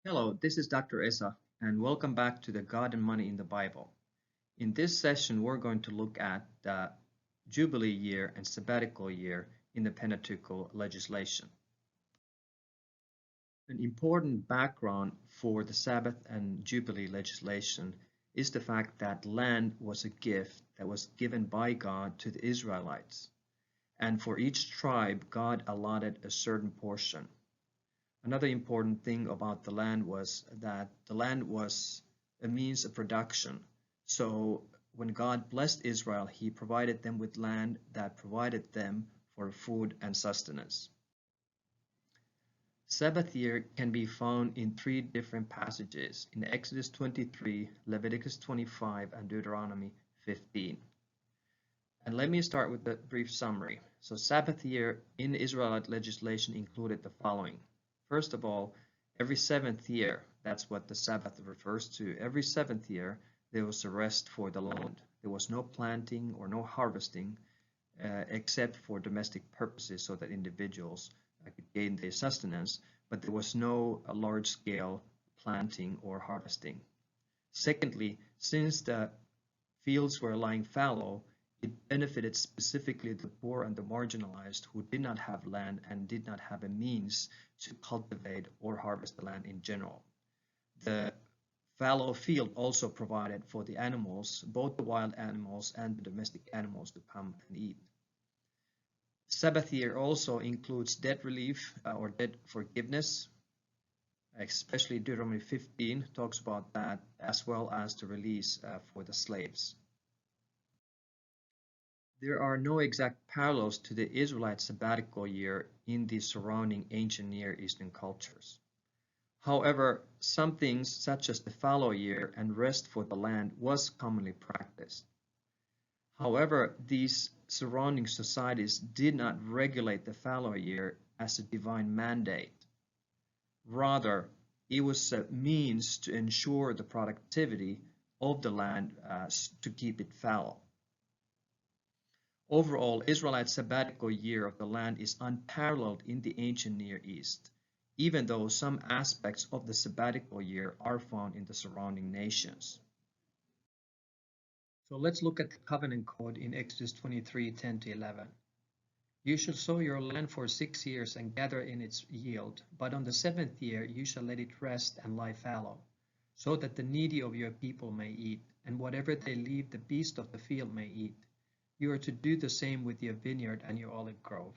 Hello, this is Dr. Esa, and welcome back to the God and Money in the Bible. In this session, we're going to look at the Jubilee year and sabbatical year in the Pentateuch legislation. An important background for the Sabbath and Jubilee legislation is the fact that land was a gift that was given by God to the Israelites, and for each tribe, God allotted a certain portion. Another important thing about the land was that the land was a means of production. So when God blessed Israel, he provided them with land that provided them for food and sustenance. Sabbath year can be found in three different passages in Exodus 23, Leviticus 25, and Deuteronomy 15. And let me start with a brief summary. So Sabbath year in Israelite legislation included the following. First of all, every seventh year, that's what the Sabbath refers to, every seventh year there was a rest for the land. There was no planting or no harvesting except for domestic purposes so that individuals could gain their sustenance, but there was no large-scale planting or harvesting. Secondly, since the fields were lying fallow, it benefited specifically the poor and the marginalized who did not have land and did not have a means to cultivate or harvest the land in general. The fallow field also provided for the animals, both the wild animals and the domestic animals, to come and eat. Sabbath year also includes debt relief or debt forgiveness, especially Deuteronomy 15 talks about that, as well as the release for the slaves. There are no exact parallels to the Israelite sabbatical year in the surrounding ancient Near Eastern cultures. However, some things such as the fallow year and rest for the land was commonly practiced. However, these surrounding societies did not regulate the fallow year as a divine mandate. Rather, it was a means to ensure the productivity of the land to keep it fallow. Overall, Israelite sabbatical year of the land is unparalleled in the ancient Near East, even though some aspects of the sabbatical year are found in the surrounding nations. So let's look at the covenant code in Exodus 23:10-11. You shall sow your land for 6 years and gather in its yield, but on the seventh year you shall let it rest and lie fallow, so that the needy of your people may eat, and whatever they leave the beast of the field may eat. You are to do the same with your vineyard and your olive grove.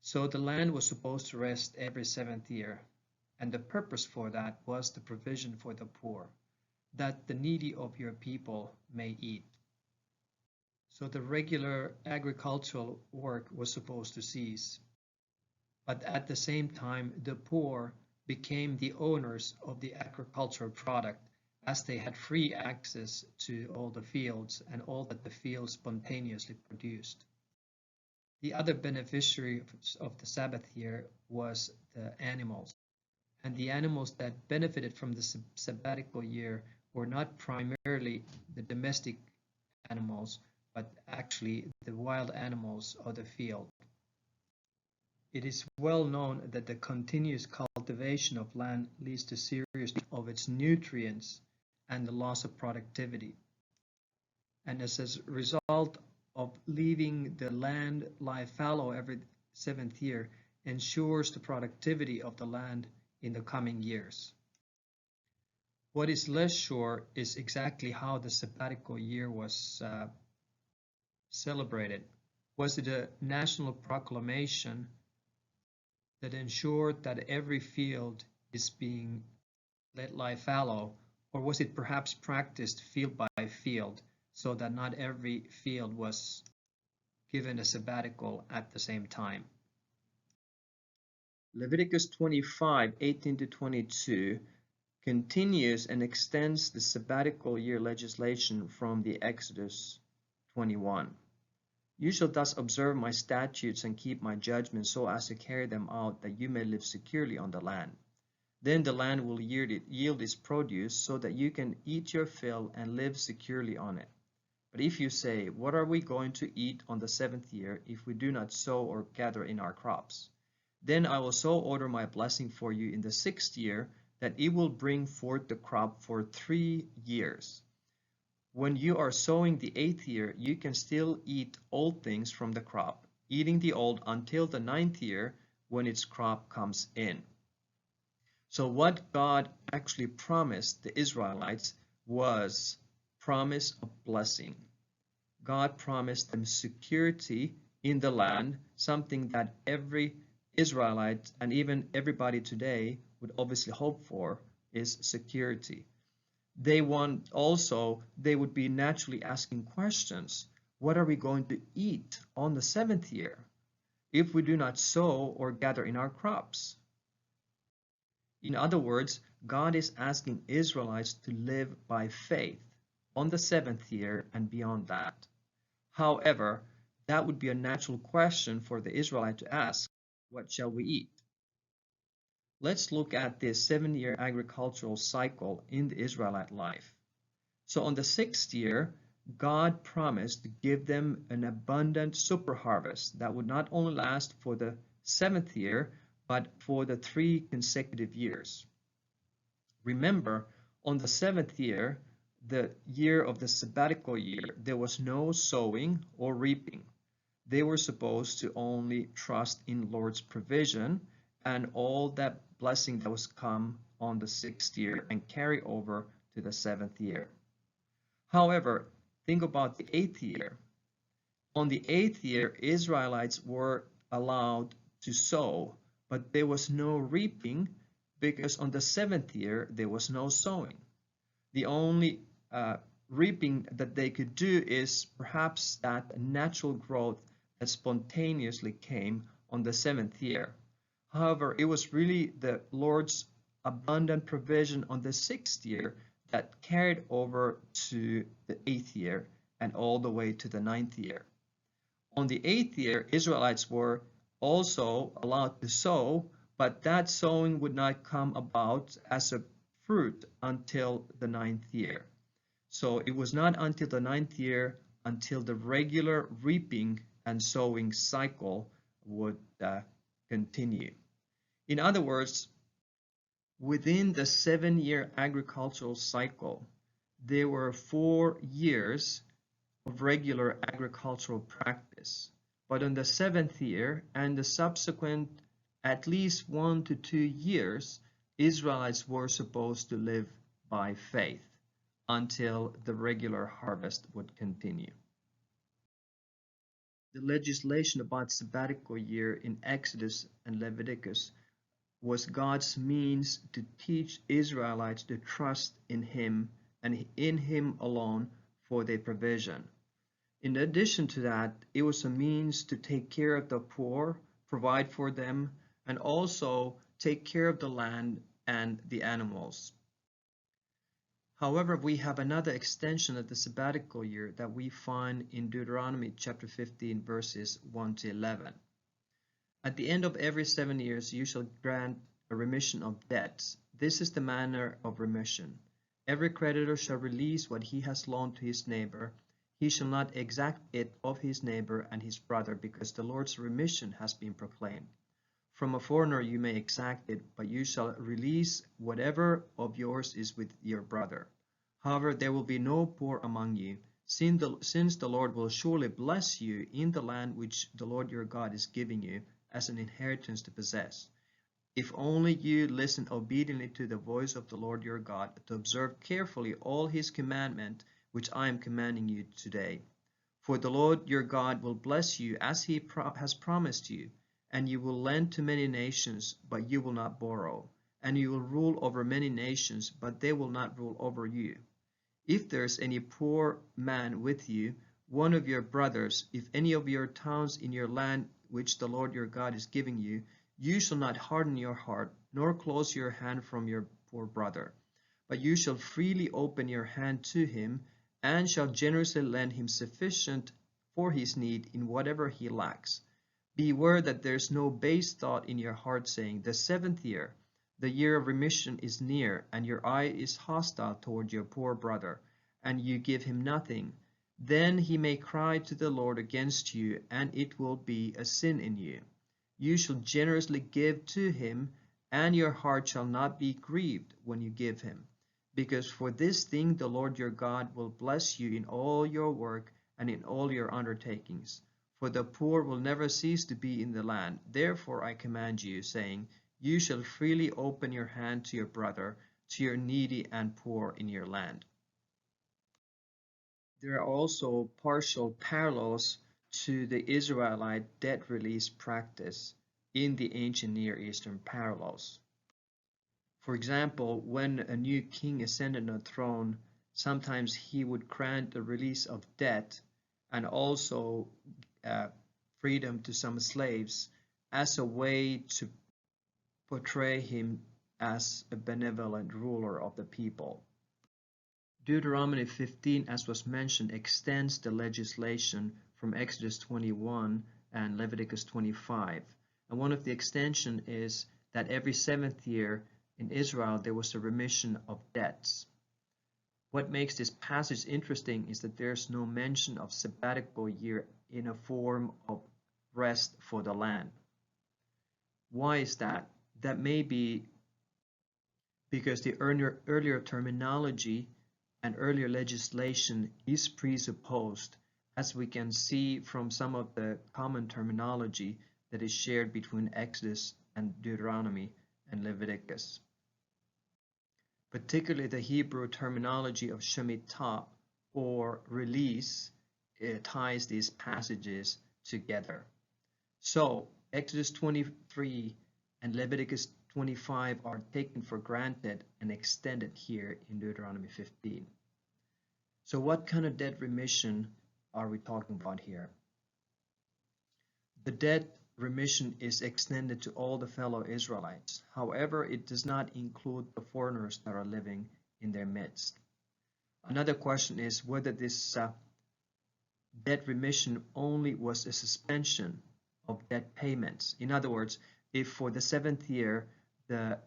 So the land was supposed to rest every seventh year, and the purpose for that was the provision for the poor, that the needy of your people may eat. So the regular agricultural work was supposed to cease. But at the same time, the poor became the owners of the agricultural product as they had free access to all the fields and all that the fields spontaneously produced. The other beneficiary of the Sabbath year was the animals. And the animals that benefited from the sabbatical year were not primarily the domestic animals, but actually the wild animals of the field. It is well known that the continuous cultivation of land leads to serious of its nutrients and the loss of productivity. And as a result of leaving the land lie fallow every seventh year ensures the productivity of the land in the coming years. What is less sure is exactly how the sabbatical year was celebrated. Was it a national proclamation that ensured that every field is being let lie fallow, or was it perhaps practiced field by field so that not every field was given a sabbatical at the same time? Leviticus 25:18-22 continues and extends the sabbatical year legislation from the Exodus 21. You shall thus observe my statutes and keep my judgments so as to carry them out, that you may live securely on the land. Then the land will yield its produce so that you can eat your fill and live securely on it. But if you say, what are we going to eat on the seventh year if we do not sow or gather in our crops? Then I will so order my blessing for you in the 6th year, that it will bring forth the crop for 3 years. When you are sowing the 8th year, you can still eat old things from the crop, eating the old until the 9th year when its crop comes in. So what God actually promised the Israelites was promise of blessing. God promised them security in the land, something that every Israelite and even everybody today would obviously hope for is security. They would be naturally asking questions. What are we going to eat on the 7th year if we do not sow or gather in our crops? In other words, God is asking Israelites to live by faith on the 7th year and beyond that. However, that would be a natural question for the Israelite to ask, what shall we eat? Let's look at this 7-year agricultural cycle in the Israelite life. So on the 6th year, God promised to give them an abundant super harvest that would not only last for the 7th year, but for the 3 consecutive years. Remember, on the 7th year, the year of the sabbatical year, there was no sowing or reaping. They were supposed to only trust in Lord's provision and all that blessing that was come on the 6th year and carry over to the 7th year. However, think about the 8th year. On the 8th year, Israelites were allowed to sow, but there was no reaping because on the 7th year, there was no sowing. The only reaping that they could do is perhaps that natural growth that spontaneously came on the 7th year. However, it was really the Lord's abundant provision on the 6th year that carried over to the 8th year and all the way to the 9th year. On the 8th year, Israelites were also allowed to sow, but that sowing would not come about as a fruit until the 9th year. So it was not until the 9th year until the regular reaping and sowing cycle would continue. In other words, within the 7-year agricultural cycle, there were 4 years of regular agricultural practice. But on the 7th year and the subsequent at least 1 to 2 years, Israelites were supposed to live by faith until the regular harvest would continue. The legislation about sabbatical year in Exodus and Leviticus was God's means to teach Israelites to trust in Him and in Him alone for their provision. In addition to that, it was a means to take care of the poor, provide for them, and also take care of the land and the animals. However, we have another extension of the sabbatical year that we find in Deuteronomy chapter 15, verses 1 to 11. At the end of every 7 years, you shall grant a remission of debts. This is the manner of remission. Every creditor shall release what he has loaned to his neighbor. He shall not exact it of his neighbor and his brother, because the Lord's remission has been proclaimed. From a foreigner you may exact it, but you shall release whatever of yours is with your brother. However, there will be no poor among you, since the Lord will surely bless you in the land which the Lord your God is giving you as an inheritance to possess. If only you listen obediently to the voice of the Lord your God, to observe carefully all his commandment which I am commanding you today. For the Lord your God will bless you as he has promised you, and you will lend to many nations, but you will not borrow, and you will rule over many nations, but they will not rule over you. If there is any poor man with you, one of your brothers, if any of your towns in your land which the Lord your God is giving you, you shall not harden your heart, nor close your hand from your poor brother, but you shall freely open your hand to him, and shall generously lend him sufficient for his need in whatever he lacks. Beware that there is no base thought in your heart, saying, the 7th year, the year of remission is near, and your eye is hostile toward your poor brother, and you give him nothing. Then he may cry to the Lord against you, and it will be a sin in you. You shall generously give to him, and your heart shall not be grieved when you give him. Because for this thing the Lord your God will bless you in all your work and in all your undertakings. For the poor will never cease to be in the land. Therefore I command you, saying, you shall freely open your hand to your brother, to your needy and poor in your land. There are also partial parallels to the Israelite debt release practice in the ancient Near Eastern parallels. For example, when a new king ascended on the throne, sometimes he would grant the release of debt and also freedom to some slaves as a way to portray him as a benevolent ruler of the people. Deuteronomy 15, as was mentioned, extends the legislation from Exodus 21 and Leviticus 25. And one of the extensions is that every 7th year in Israel there was a remission of debts. What makes this passage interesting is that there's no mention of sabbatical year in a form of rest for the land. Why is that? That may be because the earlier terminology and earlier legislation is presupposed, as we can see from some of the common terminology that is shared between Exodus and Deuteronomy and Leviticus. Particularly the Hebrew terminology of Shemitah, or release, ties these passages together. So Exodus 23 and Leviticus 25 are taken for granted and extended here in Deuteronomy 15. So what kind of debt remission are we talking about here? The debt remission is extended to all the fellow Israelites. However, it does not include the foreigners that are living in their midst. Another question is whether this debt remission only was a suspension of debt payments. In other words, if for the 7th year the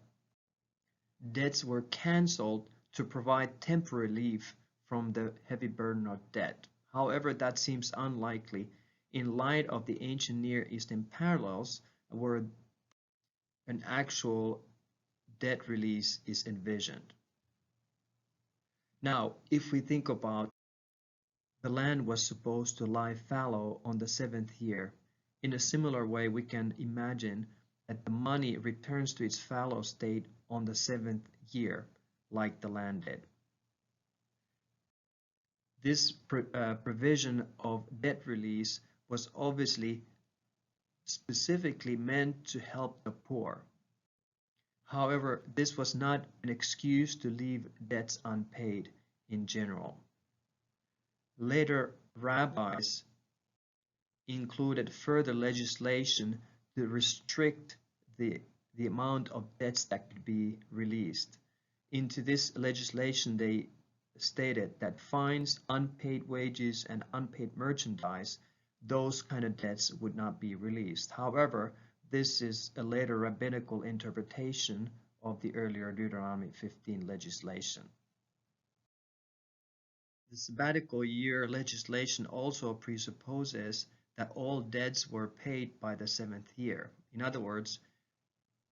debts were cancelled to provide temporary relief from the heavy burden of debt. However, that seems unlikely in light of the ancient Near Eastern parallels where an actual debt release is envisioned. Now, if we think about the land was supposed to lie fallow on the 7th year, in a similar way we can imagine that the money returns to its fallow state on the 7th year, like the land did. This provision of debt release was obviously specifically meant to help the poor. However, this was not an excuse to leave debts unpaid in general. Later rabbis included further legislation to restrict the amount of debts that could be released. Into this legislation, they stated that fines, unpaid wages, and unpaid merchandise, those kind of debts would not be released. However, this is a later rabbinical interpretation of the earlier Deuteronomy 15 legislation. The sabbatical year legislation also presupposes that all debts were paid by the 7th year. In other words,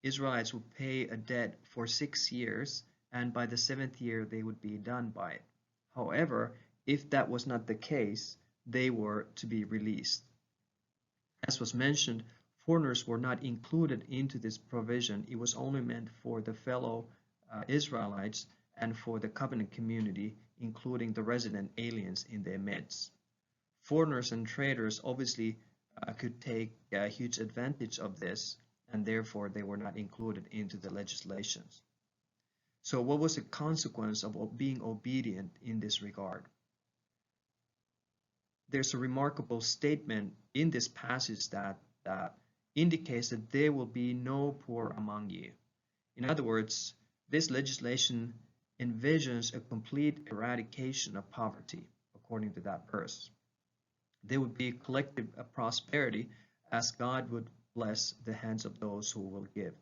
Israelites would pay a debt for 6 years, and by the 7th year they would be done by it. However, if that was not the case, they were to be released. As was mentioned, foreigners were not included into this provision. It was only meant for the fellow Israelites and for the covenant community, including the resident aliens in their midst. Foreigners and traders obviously could take a huge advantage of this, and therefore they were not included into the legislations. So what was the consequence of being obedient in this regard? There's a remarkable statement in this passage that indicates that there will be no poor among you. In other words, this legislation envisions a complete eradication of poverty, according to that verse. There would be collective prosperity as God would bless the hands of those who will give.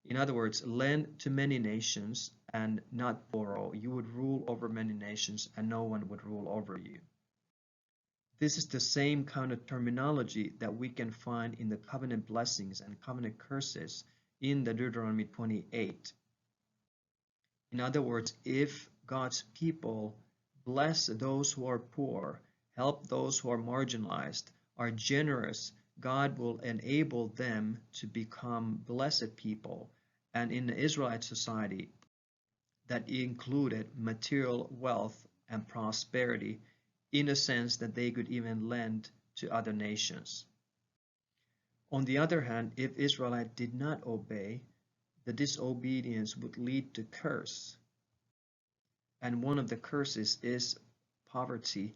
In other words, lend to many nations and not borrow. You would rule over many nations and no one would rule over you. This is the same kind of terminology that we can find in the covenant blessings and covenant curses in the Deuteronomy 28. In other words, if God's people bless those who are poor, help those who are marginalized, are generous, God will enable them to become blessed people. And in the Israelite society, that included material wealth and prosperity, in a sense that they could even lend to other nations. On the other hand, if Israelites did not obey, the disobedience would lead to curse. And one of the curses is poverty,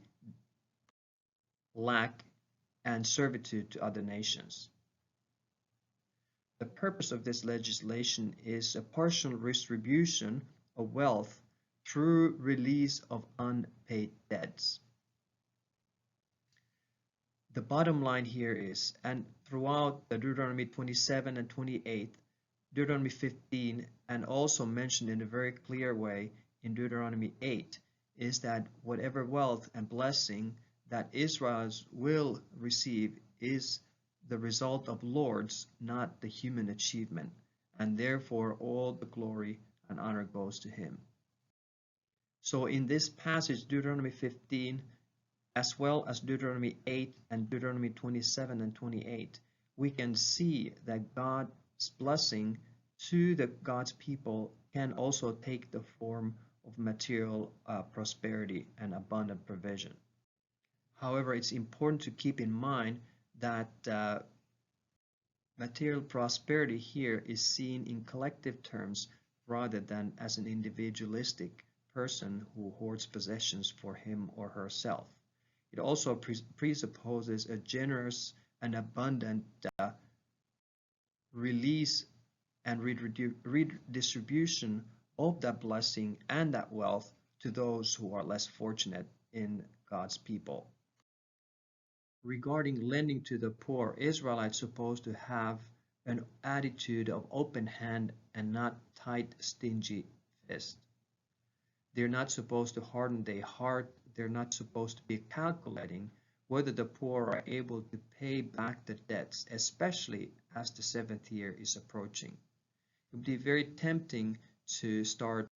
lack, and servitude to other nations. The purpose of this legislation is a partial distribution of wealth through release of unpaid debts. The bottom line here is, and throughout the Deuteronomy 27 and 28, Deuteronomy 15, and also mentioned in a very clear way in Deuteronomy 8, is that whatever wealth and blessing that Israel will receive is the result of Lord's, not the human achievement, and therefore all the glory and honor goes to him. So in this passage, Deuteronomy 15, as well as Deuteronomy 8 and Deuteronomy 27 and 28, we can see that God's blessing to God's people can also take the form of material prosperity and abundant provision. However, it's important to keep in mind that material prosperity here is seen in collective terms rather than as an individualistic person who hoards possessions for him or herself. It also presupposes a generous and abundant release and redistribution of that blessing and that wealth to those who are less fortunate in God's people. Regarding lending to the poor, Israelites are supposed to have an attitude of open hand and not tight, stingy fist. They're not supposed to harden their heart. They're not supposed to be calculating whether the poor are able to pay back the debts, especially as the 7th year is approaching. It would be very tempting to start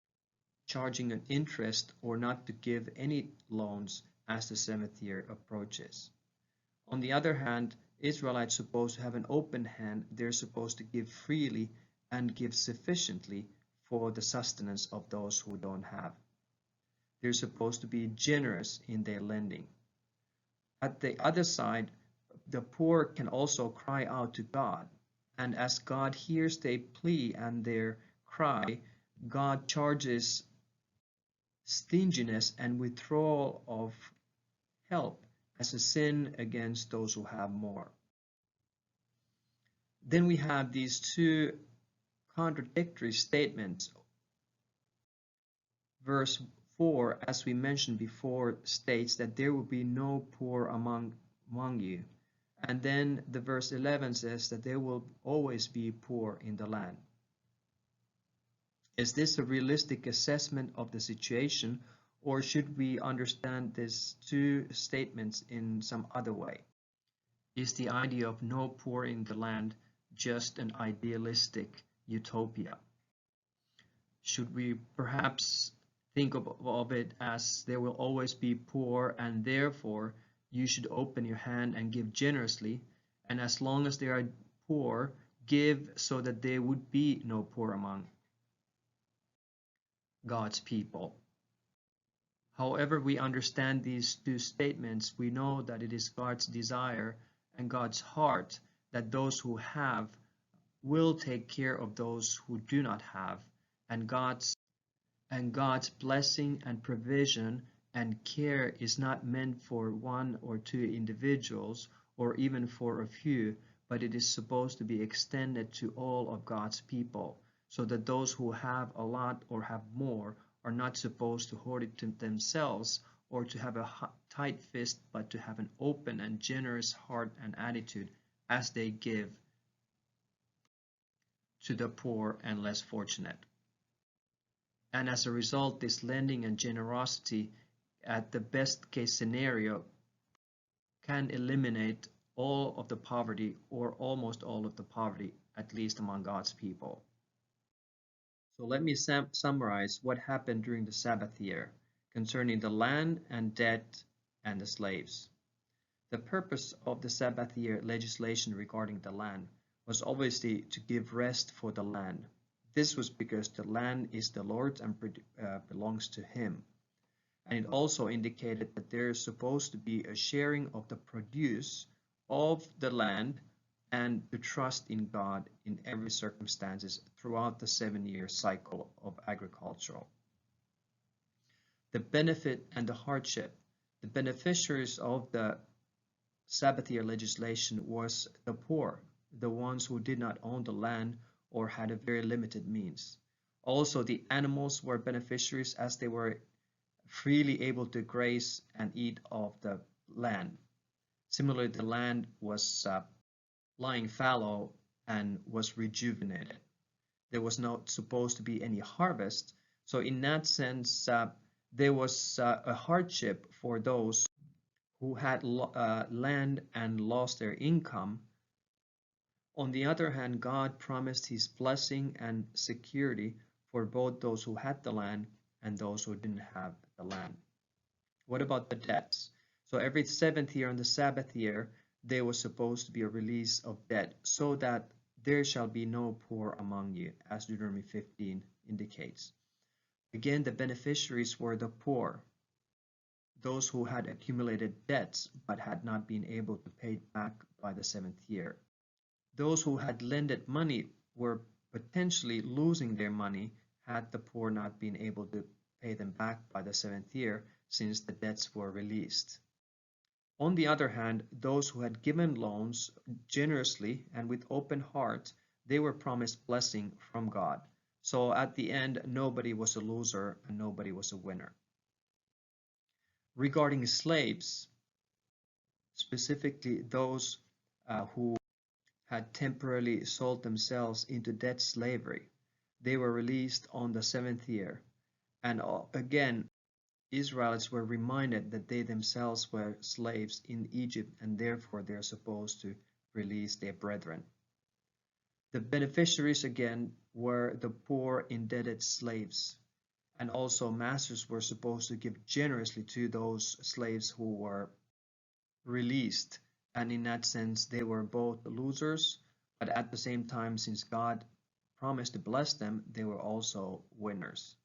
charging an interest or not to give any loans as the 7th year approaches. On the other hand, Israelites are supposed to have an open hand. They're supposed to give freely and give sufficiently for the sustenance of those who don't have. They're supposed to be generous in their lending. At the other side, the poor can also cry out to God. And as God hears their plea and their cry, God charges stinginess and withdrawal of help as a sin against those who have more. Then we have these two contradictory statements. Verse 4, as we mentioned before, states that there will be no poor among you. And then the verse 11 says that there will always be poor in the land. Is this a realistic assessment of the situation, or should we understand these two statements in some other way? Is the idea of no poor in the land just an idealistic utopia? Should we perhaps think of it as there will always be poor, and therefore you should open your hand and give generously, and as long as there are poor, give so that there would be no poor among God's people? However we understand these two statements, we know that it is God's desire and God's heart that those who have will take care of those who do not have, and God's blessing and provision and care is not meant for one or two individuals or even for a few, but it is supposed to be extended to all of God's people, so that those who have a lot or have more are not supposed to hoard it to themselves or to have a tight fist, but to have an open and generous heart and attitude as they give to the poor and less fortunate. And as a result, this lending and generosity, at the best case scenario, can eliminate all of the poverty or almost all of the poverty, at least among God's people. So let me summarize what happened during the Sabbath year concerning the land and debt and the slaves. The purpose of the Sabbath year legislation regarding the land was obviously to give rest for the land. This was because the land is the Lord's and belongs to Him. And it also indicated that there is supposed to be a sharing of the produce of the land and to trust in God in every circumstances throughout the 7-year cycle of agricultural. The benefit and the hardship. The beneficiaries of the Sabbath year legislation was the poor, the ones who did not own the land or had a very limited means. Also, the animals were beneficiaries as they were freely able to graze and eat of the land. Similarly, the land was lying fallow and was rejuvenated. There was not supposed to be any harvest, so in that sense, there was a hardship for those who had land and lost their income. On the other hand, God promised His blessing and security for both those who had the land and those who didn't have the land. What about the debts? So every 7th year on the Sabbath year, there was supposed to be a release of debt so that there shall be no poor among you, as Deuteronomy 15 indicates. Again, the beneficiaries were the poor, those who had accumulated debts but had not been able to pay back by the 7th year. Those who had lended money were potentially losing their money had the poor not been able to pay them back by the 7th year, since the debts were released. On the other hand, those who had given loans generously and with open heart, they were promised blessing from God. So at the end, nobody was a loser and nobody was a winner. Regarding slaves, specifically those who had temporarily sold themselves into debt slavery, they were released on the 7th year. And again, Israelites were reminded that they themselves were slaves in Egypt and therefore they are supposed to release their brethren. The beneficiaries again were the poor indebted slaves, and also masters were supposed to give generously to those slaves who were released, and in that sense they were both losers, but at the same time, since God promised to bless them, they were also winners.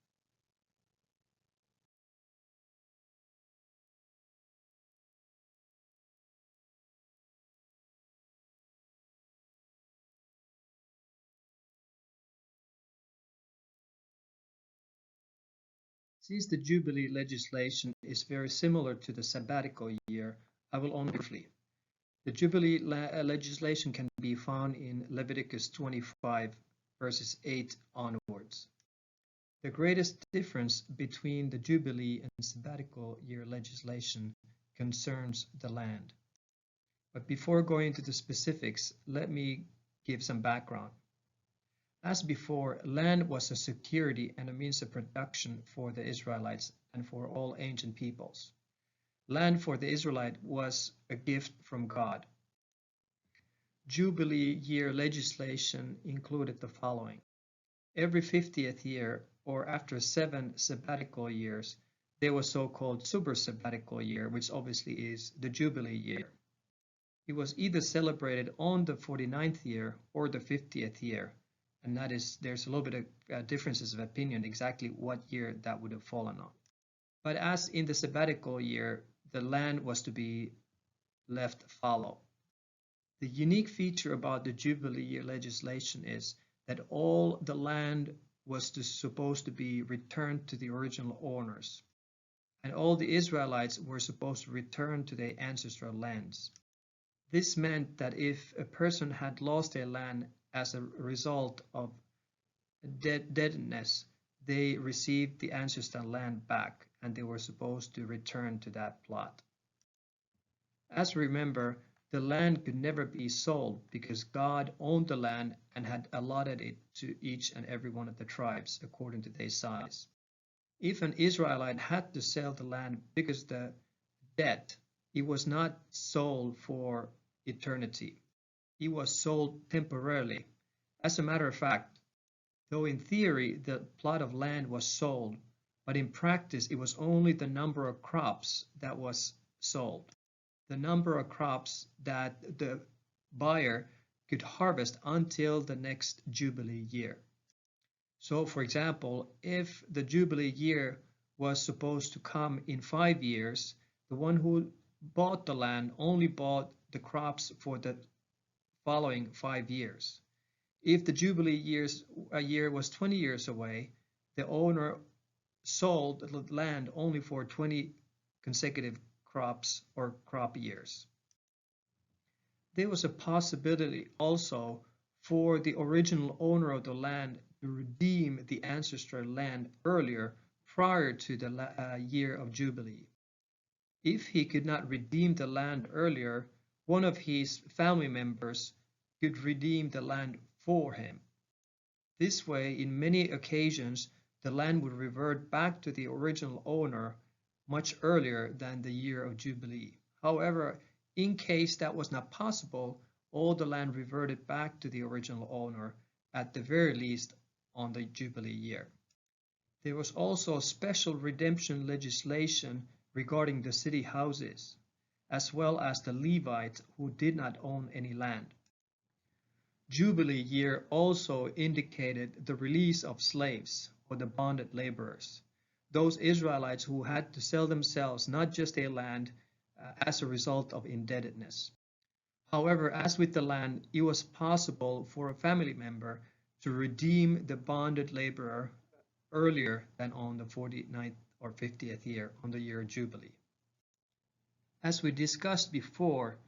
Since the Jubilee legislation is very similar to the sabbatical year, I will only briefly. The Jubilee legislation can be found in Leviticus 25, verses 8 onwards. The greatest difference between the Jubilee and sabbatical year legislation concerns the land. But before going into the specifics, let me give some background. As before, land was a security and a means of production for the Israelites and for all ancient peoples. Land for the Israelite was a gift from God. Jubilee year legislation included the following. Every 50th year, or after 7 sabbatical years, there was so-called super sabbatical year, which obviously is the Jubilee year. It was either celebrated on the 49th year or the 50th year. And that is, there's a little bit of differences of opinion exactly what year that would have fallen on. But as in the sabbatical year, the land was to be left fallow. The unique feature about the Jubilee year legislation is that all the land was supposed to be returned to the original owners. And all the Israelites were supposed to return to their ancestral lands. This meant that if a person had lost their land as a result of deadness, they received the ancestral land back and they were supposed to return to that plot. As we remember, the land could never be sold because God owned the land and had allotted it to each and every one of the tribes according to their size. If an Israelite had to sell the land because the debt It was not sold for eternity. It was sold temporarily. As a matter of fact, though in theory the plot of land was sold, but in practice it was only the number of crops that was sold, the number of crops that the buyer could harvest until the next Jubilee year. So, for example, if the Jubilee year was supposed to come in 5 years, the one who bought the land only bought the crops for the following 5 years. If the Jubilee year was 20 years away, the owner sold the land only for 20 consecutive crops or crop years. There was a possibility also for the original owner of the land to redeem the ancestral land earlier prior to the year of Jubilee. If he could not redeem the land earlier, one of his family members could redeem the land for him. This way, in many occasions, the land would revert back to the original owner much earlier than the year of Jubilee. However, in case that was not possible, all the land reverted back to the original owner, at the very least on the Jubilee year. There was also special redemption legislation regarding the city houses, as well as the Levites who did not own any land. Jubilee year also indicated the release of slaves or the bonded laborers, those Israelites who had to sell themselves, not just their land, as a result of indebtedness. However, as with the land, it was possible for a family member to redeem the bonded laborer earlier than on the 49th or 50th year, on the year of Jubilee. As we discussed before,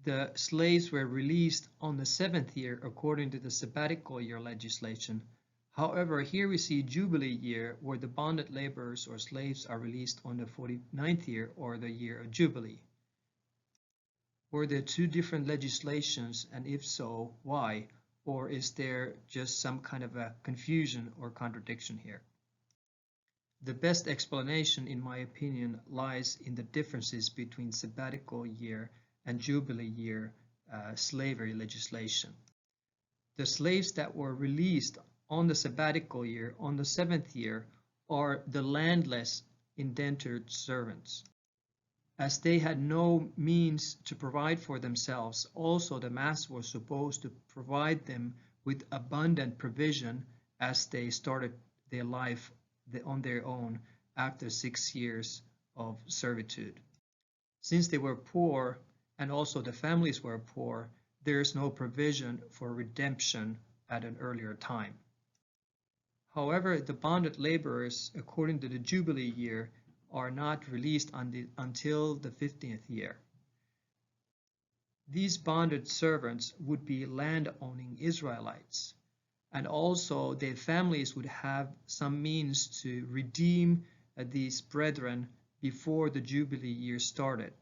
the slaves were released on the 7th year according to the sabbatical year legislation. However, here we see Jubilee year where the bonded laborers or slaves are released on the 49th year or the year of Jubilee. Were there two different legislations, and if so, why? Or is there just some kind of a confusion or contradiction here? The best explanation, in my opinion, lies in the differences between sabbatical year and Jubilee year slavery legislation. The slaves that were released on the sabbatical year, on the 7th year, are the landless indentured servants. As they had no means to provide for themselves, also the master was supposed to provide them with abundant provision as they started their life on their own after 6 years of servitude. Since they were poor, and also the families were poor, there is no provision for redemption at an earlier time. However, the bonded laborers, according to the Jubilee year, are not released until the 50th year. These bonded servants would be land-owning Israelites, and also their families would have some means to redeem these brethren before the Jubilee year started.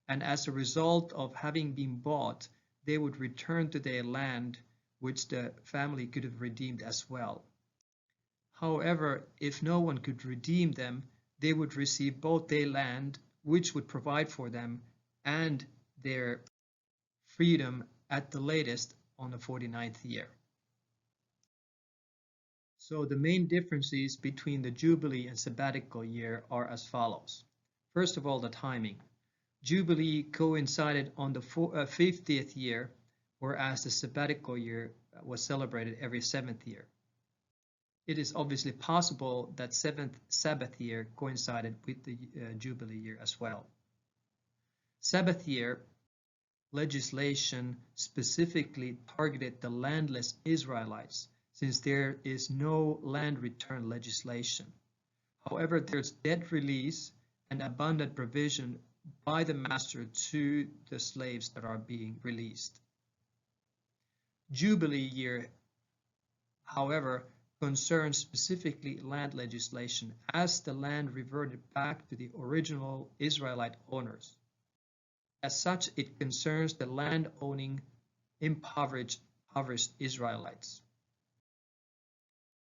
And as a result of having been bought, they would return to their land, which the family could have redeemed as well. However, if no one could redeem them, they would receive both their land, which would provide for them, and their freedom at the latest on the 49th year. So the main differences between the Jubilee and sabbatical year are as follows. First of all, the timing. Jubilee coincided on the 50th year, whereas the sabbatical year was celebrated every 7th year. It is obviously possible that 7th Sabbath year coincided with the Jubilee year as well. Sabbath year legislation specifically targeted the landless Israelites, since there is no land return legislation. However, there's debt release and abundant provision by the master to the slaves that are being released. Jubilee year, however, concerns specifically land legislation, as the land reverted back to the original Israelite owners. As such, it concerns the land-owning, impoverished Israelites.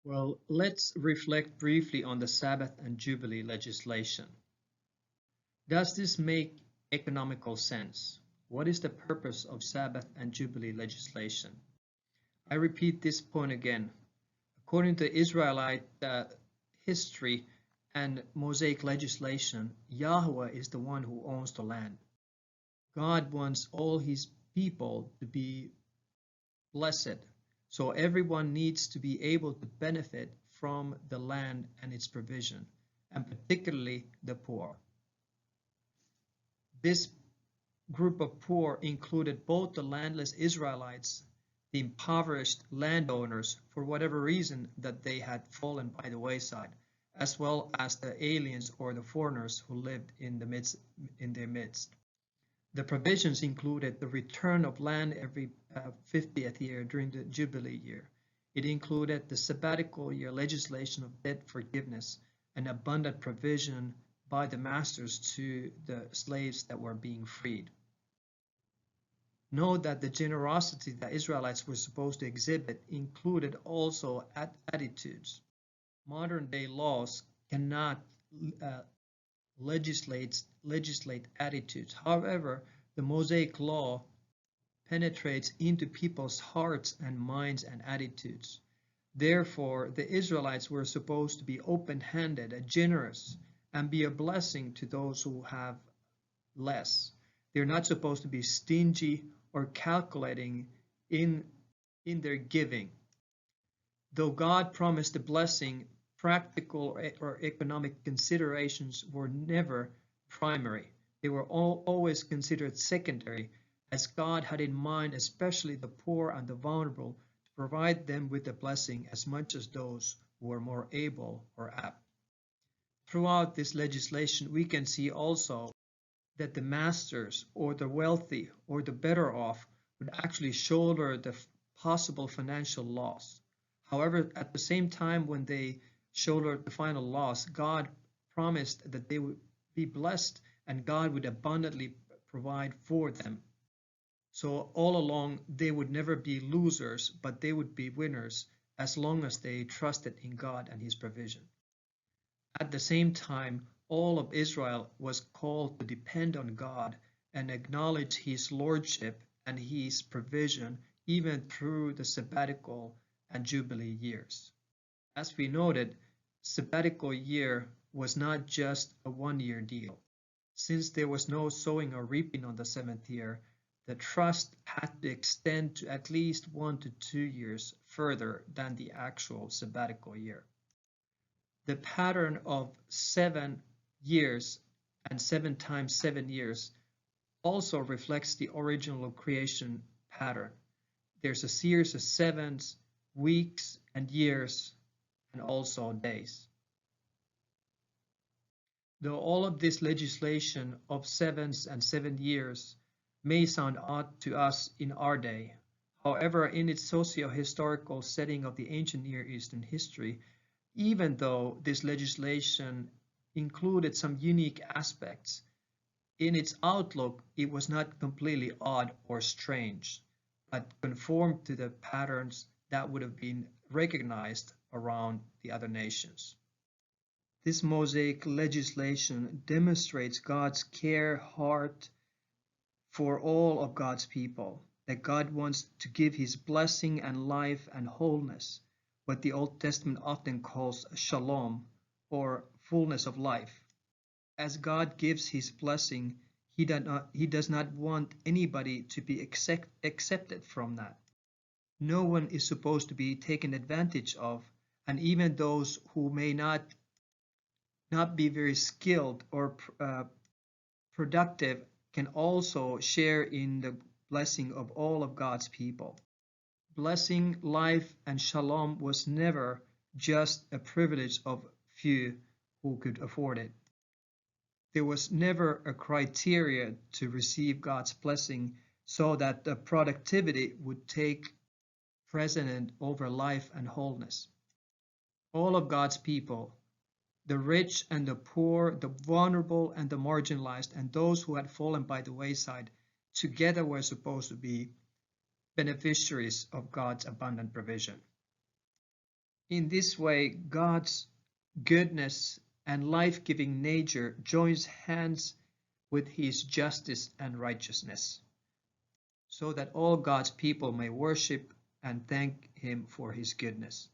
Well, let's reflect briefly on the Sabbath and Jubilee legislation. Does this make economical sense. What is the purpose of Sabbath and Jubilee legislation? I repeat this point again. According to Israelite history and Mosaic legislation, Yahweh is the one who owns the land. God wants all his people to be blessed, so everyone needs to be able to benefit from the land and its provision, and particularly the poor. This group of poor included both the landless Israelites, the impoverished landowners for whatever reason that they had fallen by the wayside, as well as the aliens or the foreigners who lived in their midst. The provisions included the return of land every 50th year during the Jubilee year. It included the sabbatical year legislation of debt forgiveness and abundant provision by the masters to the slaves that were being freed. Note that the generosity that Israelites were supposed to exhibit included also attitudes. Modern day laws cannot legislate attitudes. However, the Mosaic law penetrates into people's hearts and minds and attitudes. Therefore, the Israelites were supposed to be open-handed and generous and be a blessing to those who have less. They're not supposed to be stingy or calculating in their giving. Though God promised a blessing, practical or economic considerations were never primary. They were always considered secondary, as God had in mind especially the poor and the vulnerable to provide them with a blessing as much as those who were more able or apt. Throughout this legislation, we can see also that the masters or the wealthy or the better off would actually shoulder the possible financial loss. However, at the same time when they shouldered the final loss, God promised that they would be blessed and God would abundantly provide for them. So all along, they would never be losers, but they would be winners as long as they trusted in God and his provision. At the same time, all of Israel was called to depend on God and acknowledge his lordship and his provision even through the sabbatical and Jubilee years. As we noted, sabbatical year was not just a one-year deal. Since there was no sowing or reaping on the 7th year, the trust had to extend to at least 1 to 2 years further than the actual sabbatical year. The pattern of 7 years and 7 times 7 years also reflects the original creation pattern. There's a series of sevens, weeks, and years, and also days. Though all of this legislation of 7s and 7 years may sound odd to us in our day, however, in its socio-historical setting of the ancient Near Eastern history, even though this legislation included some unique aspects, in its outlook, it was not completely odd or strange, but conformed to the patterns that would have been recognized around the other nations. This Mosaic legislation demonstrates God's care, heart for all of God's people, that God wants to give his blessing and life and wholeness, what the Old Testament often calls shalom, or fullness of life. As God gives his blessing, he does not want anybody to be accepted from that. No one is supposed to be taken advantage of, and even those who may not be very skilled or productive can also share in the blessing of all of God's people. Blessing, life, and shalom was never just a privilege of few who could afford it. There was never a criteria to receive God's blessing so that the productivity would take precedent over life and wholeness. All of God's people, the rich and the poor, the vulnerable and the marginalized, and those who had fallen by the wayside, together were supposed to be beneficiaries of God's abundant provision. In this way, God's goodness and life-giving nature joins hands with his justice and righteousness, so that all God's people may worship and thank him for his goodness.